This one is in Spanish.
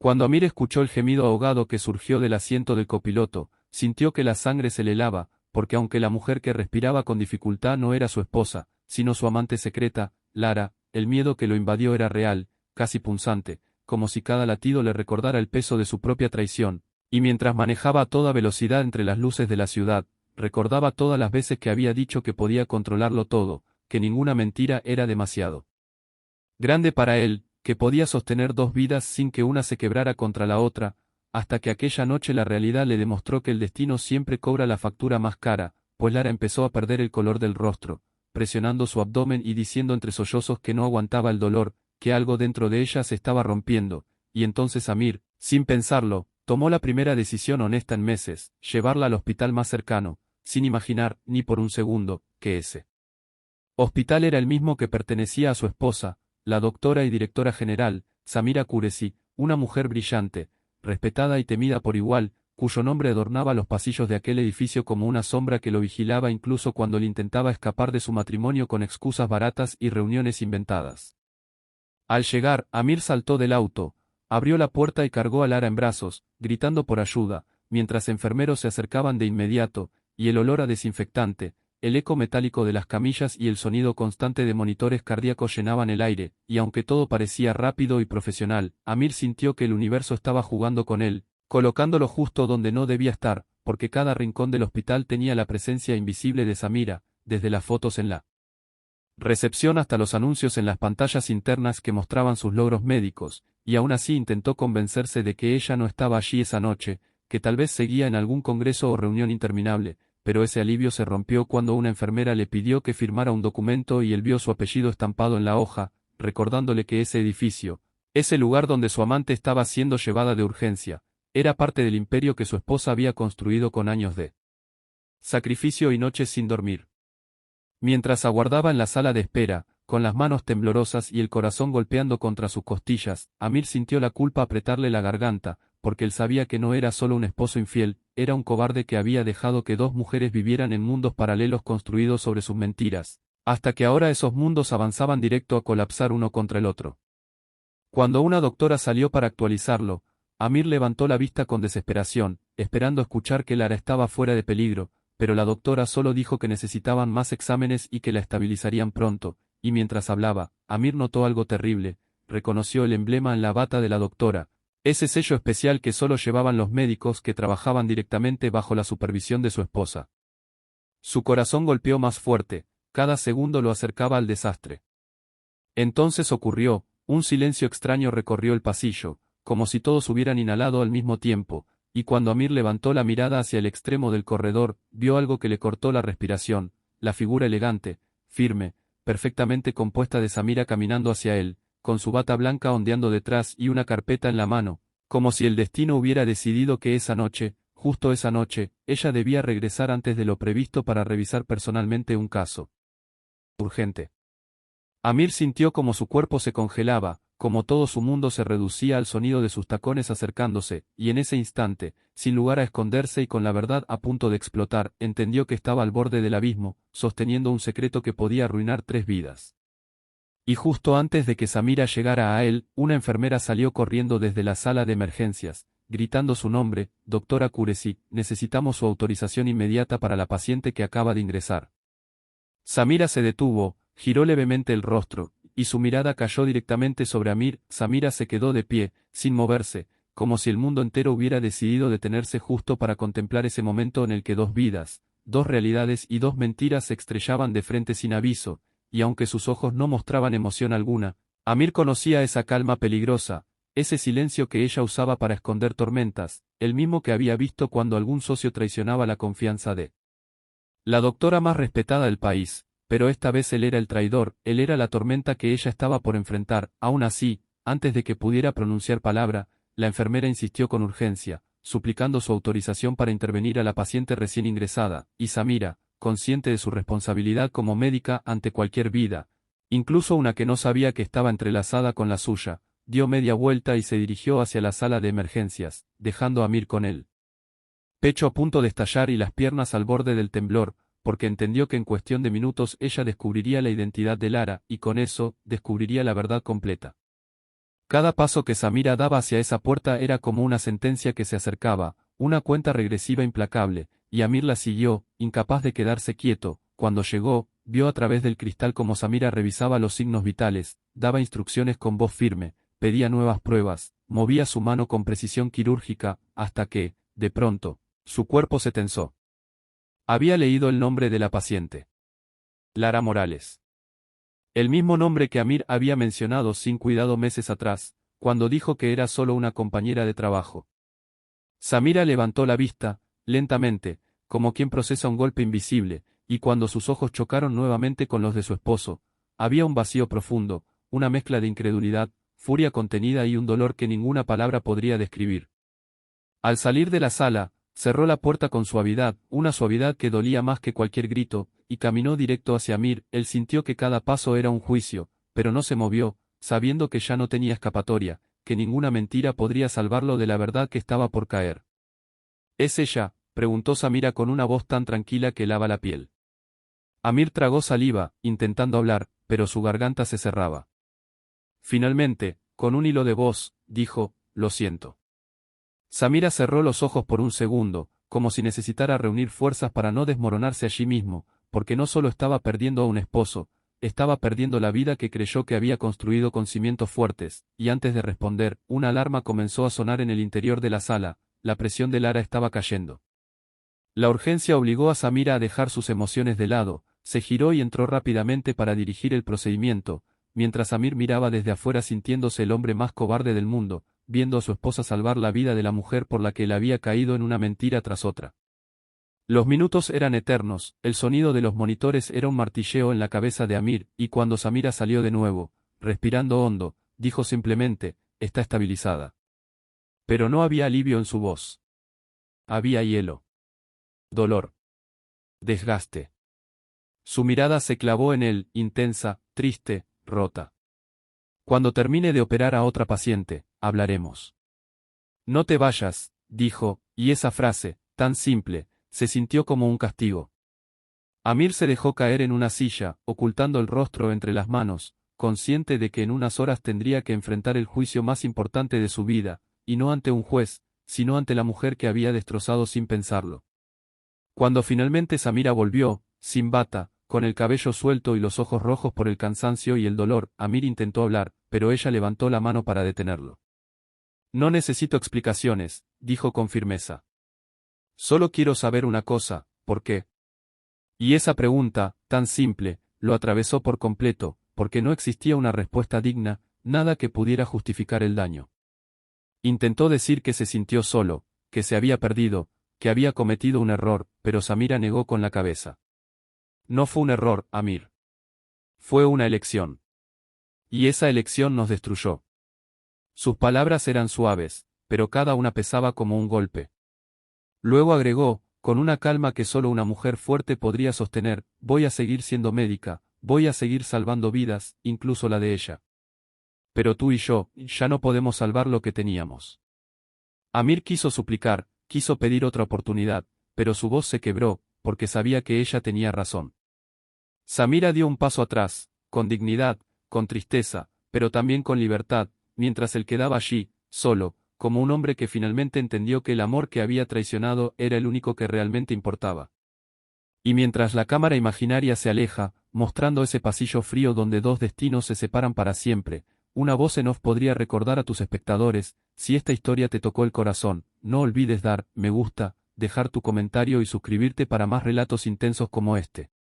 Cuando Amir escuchó el gemido ahogado que surgió del asiento del copiloto, sintió que la sangre se le helaba, porque aunque la mujer que respiraba con dificultad no era su esposa, sino su amante secreta, Lara, el miedo que lo invadió era real, casi punzante, como si cada latido le recordara el peso de su propia traición, y mientras manejaba a toda velocidad entre las luces de la ciudad, recordaba todas las veces que había dicho que podía controlarlo todo, que ninguna mentira era demasiado grande para él, que podía sostener dos vidas sin que una se quebrara contra la otra, hasta que aquella noche la realidad le demostró que el destino siempre cobra la factura más cara, pues Lara empezó a perder el color del rostro, presionando su abdomen y diciendo entre sollozos que no aguantaba el dolor, que algo dentro de ella se estaba rompiendo, y entonces Amir, sin pensarlo, tomó la primera decisión honesta en meses, llevarla al hospital más cercano, sin imaginar, ni por un segundo, que ese hospital era el mismo que pertenecía a su esposa, la doctora y directora general, Samira Kuresi, una mujer brillante, respetada y temida por igual, cuyo nombre adornaba los pasillos de aquel edificio como una sombra que lo vigilaba incluso cuando él intentaba escapar de su matrimonio con excusas baratas y reuniones inventadas. Al llegar, Amir saltó del auto, abrió la puerta y cargó a Lara en brazos, gritando por ayuda, mientras enfermeros se acercaban de inmediato, y el olor a desinfectante, el eco metálico de las camillas y el sonido constante de monitores cardíacos llenaban el aire, y aunque todo parecía rápido y profesional, Amir sintió que el universo estaba jugando con él, colocándolo justo donde no debía estar, porque cada rincón del hospital tenía la presencia invisible de Samira, desde las fotos en la recepción hasta los anuncios en las pantallas internas que mostraban sus logros médicos, y aún así intentó convencerse de que ella no estaba allí esa noche, que tal vez seguía en algún congreso o reunión interminable, pero ese alivio se rompió cuando una enfermera le pidió que firmara un documento y él vio su apellido estampado en la hoja, recordándole que ese edificio, ese lugar donde su amante estaba siendo llevada de urgencia, era parte del imperio que su esposa había construido con años de sacrificio y noches sin dormir. Mientras aguardaba en la sala de espera, con las manos temblorosas y el corazón golpeando contra sus costillas, Amir sintió la culpa apretarle la garganta, porque él sabía que no era solo un esposo infiel, era un cobarde que había dejado que dos mujeres vivieran en mundos paralelos construidos sobre sus mentiras, hasta que ahora esos mundos avanzaban directo a colapsar uno contra el otro. Cuando una doctora salió para actualizarlo, Amir levantó la vista con desesperación, esperando escuchar que Lara estaba fuera de peligro, pero la doctora solo dijo que necesitaban más exámenes y que la estabilizarían pronto, y mientras hablaba, Amir notó algo terrible, reconoció el emblema en la bata de la doctora, ese sello especial que solo llevaban los médicos que trabajaban directamente bajo la supervisión de su esposa. Su corazón golpeó más fuerte, cada segundo lo acercaba al desastre. Entonces ocurrió, un silencio extraño recorrió el pasillo, como si todos hubieran inhalado al mismo tiempo, y cuando Amir levantó la mirada hacia el extremo del corredor, vio algo que le cortó la respiración, la figura elegante, firme, perfectamente compuesta de Samira caminando hacia él, con su bata blanca ondeando detrás y una carpeta en la mano, como si el destino hubiera decidido que esa noche, justo esa noche, ella debía regresar antes de lo previsto para revisar personalmente un caso urgente. Amir sintió como su cuerpo se congelaba, como todo su mundo se reducía al sonido de sus tacones acercándose, y en ese instante, sin lugar a esconderse y con la verdad a punto de explotar, entendió que estaba al borde del abismo, sosteniendo un secreto que podía arruinar 3 vidas. Y justo antes de que Samira llegara a él, una enfermera salió corriendo desde la sala de emergencias, gritando su nombre: «Doctora Kuresi, necesitamos su autorización inmediata para la paciente que acaba de ingresar». Samira se detuvo, giró levemente el rostro, y su mirada cayó directamente sobre Amir. Samira se quedó de pie, sin moverse, como si el mundo entero hubiera decidido detenerse justo para contemplar ese momento en el que 2 vidas, 2 realidades y 2 mentiras se estrellaban de frente sin aviso, y aunque sus ojos no mostraban emoción alguna, Amir conocía esa calma peligrosa, ese silencio que ella usaba para esconder tormentas, el mismo que había visto cuando algún socio traicionaba la confianza de la doctora más respetada del país. Pero esta vez él era el traidor, él era la tormenta que ella estaba por enfrentar. Aún así, antes de que pudiera pronunciar palabra, la enfermera insistió con urgencia, suplicando su autorización para intervenir a la paciente recién ingresada, y Samira, consciente de su responsabilidad como médica ante cualquier vida, incluso una que no sabía que estaba entrelazada con la suya, dio media vuelta y se dirigió hacia la sala de emergencias, dejando a Amir con él pecho a punto de estallar y las piernas al borde del temblor, porque entendió que en cuestión de minutos ella descubriría la identidad de Lara, y con eso, descubriría la verdad completa. Cada paso que Samira daba hacia esa puerta era como una sentencia que se acercaba, una cuenta regresiva implacable, y Amir la siguió, incapaz de quedarse quieto. Cuando llegó, vio a través del cristal cómo Samira revisaba los signos vitales, daba instrucciones con voz firme, pedía nuevas pruebas, movía su mano con precisión quirúrgica, hasta que, de pronto, su cuerpo se tensó. Había leído el nombre de la paciente. Lara Morales. El mismo nombre que Amir había mencionado sin cuidado meses atrás, cuando dijo que era solo una compañera de trabajo. Samira levantó la vista, lentamente, como quien procesa un golpe invisible, y cuando sus ojos chocaron nuevamente con los de su esposo, había un vacío profundo, una mezcla de incredulidad, furia contenida y un dolor que ninguna palabra podría describir. Al salir de la sala, cerró la puerta con suavidad, una suavidad que dolía más que cualquier grito, y caminó directo hacia Amir. Él sintió que cada paso era un juicio, pero no se movió, sabiendo que ya no tenía escapatoria, que ninguna mentira podría salvarlo de la verdad que estaba por caer. ¿Es ella?, preguntó Samira con una voz tan tranquila que helaba la piel. Amir tragó saliva, intentando hablar, pero su garganta se cerraba. Finalmente, con un hilo de voz, dijo, «Lo siento». Samira cerró los ojos por un segundo, como si necesitara reunir fuerzas para no desmoronarse allí mismo, porque no solo estaba perdiendo a un esposo, estaba perdiendo la vida que creyó que había construido con cimientos fuertes, y antes de responder, una alarma comenzó a sonar en el interior de la sala. La presión de Lara estaba cayendo. La urgencia obligó a Samira a dejar sus emociones de lado, se giró y entró rápidamente para dirigir el procedimiento, mientras Amir miraba desde afuera sintiéndose el hombre más cobarde del mundo, viendo a su esposa salvar la vida de la mujer por la que él había caído en una mentira tras otra. Los minutos eran eternos, el sonido de los monitores era un martilleo en la cabeza de Amir, y cuando Samira salió de nuevo, respirando hondo, dijo simplemente, «Está estabilizada». Pero no había alivio en su voz. Había hielo. Dolor. Desgaste. Su mirada se clavó en él, intensa, triste, rota. «Cuando termine de operar a otra paciente, hablaremos». «No te vayas», dijo, y esa frase, tan simple, se sintió como un castigo. Amir se dejó caer en una silla, ocultando el rostro entre las manos, consciente de que en unas horas tendría que enfrentar el juicio más importante de su vida, y no ante un juez, sino ante la mujer que había destrozado sin pensarlo. Cuando finalmente Samira volvió, sin bata, con el cabello suelto y los ojos rojos por el cansancio y el dolor, Amir intentó hablar, pero ella levantó la mano para detenerlo. «No necesito explicaciones», dijo con firmeza. «Solo quiero saber una cosa, ¿por qué?». Y esa pregunta, tan simple, lo atravesó por completo, porque no existía una respuesta digna, nada que pudiera justificar el daño. Intentó decir que se sintió solo, que se había perdido, que había cometido un error, pero Samira negó con la cabeza. «No fue un error, Amir. Fue una elección. Y esa elección nos destruyó». Sus palabras eran suaves, pero cada una pesaba como un golpe. Luego agregó, con una calma que solo una mujer fuerte podría sostener, «Voy a seguir siendo médica, voy a seguir salvando vidas, incluso la de ella. Pero tú y yo, ya no podemos salvar lo que teníamos». Amir quiso suplicar, quiso pedir otra oportunidad, pero su voz se quebró, porque sabía que ella tenía razón. Samira dio un paso atrás, con dignidad, con tristeza, pero también con libertad, mientras él quedaba allí, solo, como un hombre que finalmente entendió que el amor que había traicionado era el único que realmente importaba. Y mientras la cámara imaginaria se aleja, mostrando ese pasillo frío donde dos destinos se separan para siempre, una voz en off podría recordar a tus espectadores: si esta historia te tocó el corazón, no olvides dar me gusta, dejar tu comentario y suscribirte para más relatos intensos como este.